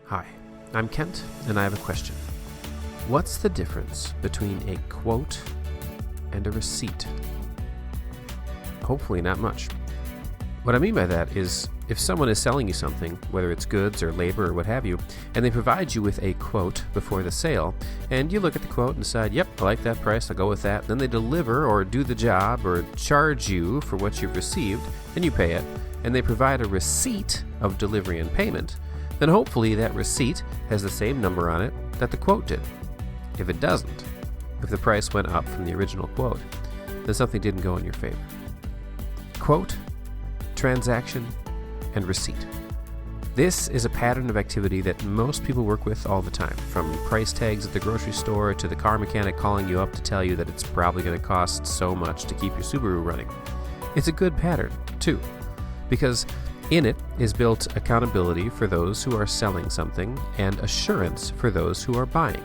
Hi, I'm Kent, and I have a question. What's the difference between a quote and a receipt? Hopefully not much. What I mean by that is, if someone is selling you something, whether it's goods or labor or what have you, and they provide you with a quote before the sale, and you look at the quote and decide, yep, I like that price, I'll go with that, then they deliver or do the job or charge you for what you've received, and you pay it, and they provide a receipt of delivery and payment, then hopefully that receipt has the same number on it that the quote did. If it doesn't, if the price went up from the original quote, then something didn't go in your favor. Quote, transaction, and receipt. This is a pattern of activity that most people work with all the time, from price tags at the grocery store to the car mechanic calling you up to tell you that it's probably going to cost so much to keep your Subaru running. It's a good pattern, too, because in it is built accountability for those who are selling something and assurance for those who are buying.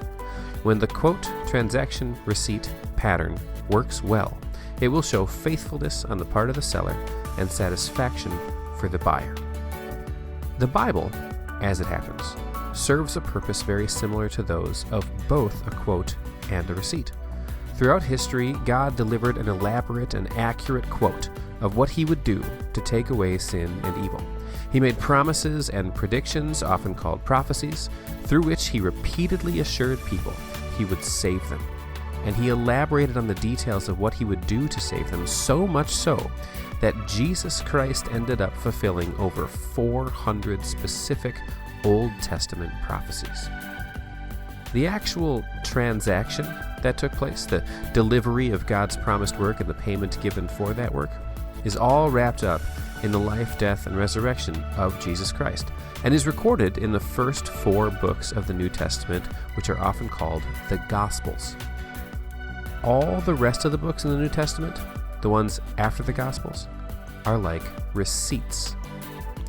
When the quote, transaction, receipt pattern works well, it will show faithfulness on the part of the seller and satisfaction for the buyer. The Bible, as it happens, serves a purpose very similar to those of both a quote and a receipt. Throughout history, God delivered an elaborate and accurate quote of what he would do to take away sin and evil. He made promises and predictions, often called prophecies, through which he repeatedly assured people he would save them. And he elaborated on the details of what he would do to save them, so much so that Jesus Christ ended up fulfilling over 400 specific Old Testament prophecies. The actual transaction that took place, the delivery of God's promised work and the payment given for that work, is all wrapped up in the life, death, and resurrection of Jesus Christ, and is recorded in the first 4 books of the New Testament, which are often called the Gospels. All the rest of the books in the New Testament, the ones after the Gospels, are like receipts.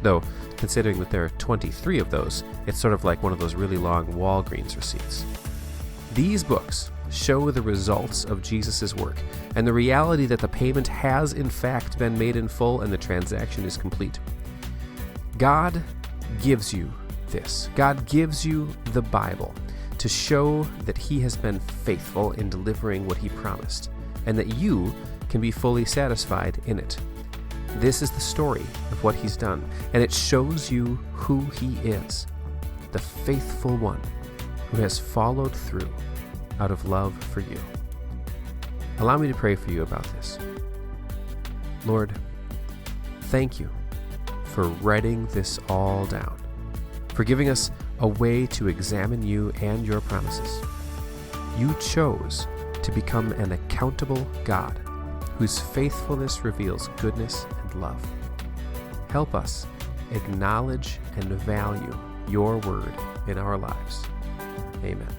Though, considering that there are 23 of those, it's sort of like one of those really long Walgreens receipts. These books show the results of Jesus' work and the reality that the payment has in fact been made in full and the transaction is complete. God gives you this. God gives you the Bible to show that he has been faithful in delivering what he promised and that you can be fully satisfied in it. This is the story of what he's done, and it shows you who he is, the faithful one who has followed through out of love for you. Allow me to pray for you about this. Lord, thank you for writing this all down, for giving us a way to examine you and your promises. You chose to become an accountable God whose faithfulness reveals goodness and love. Help us acknowledge and value your word in our lives. Amen.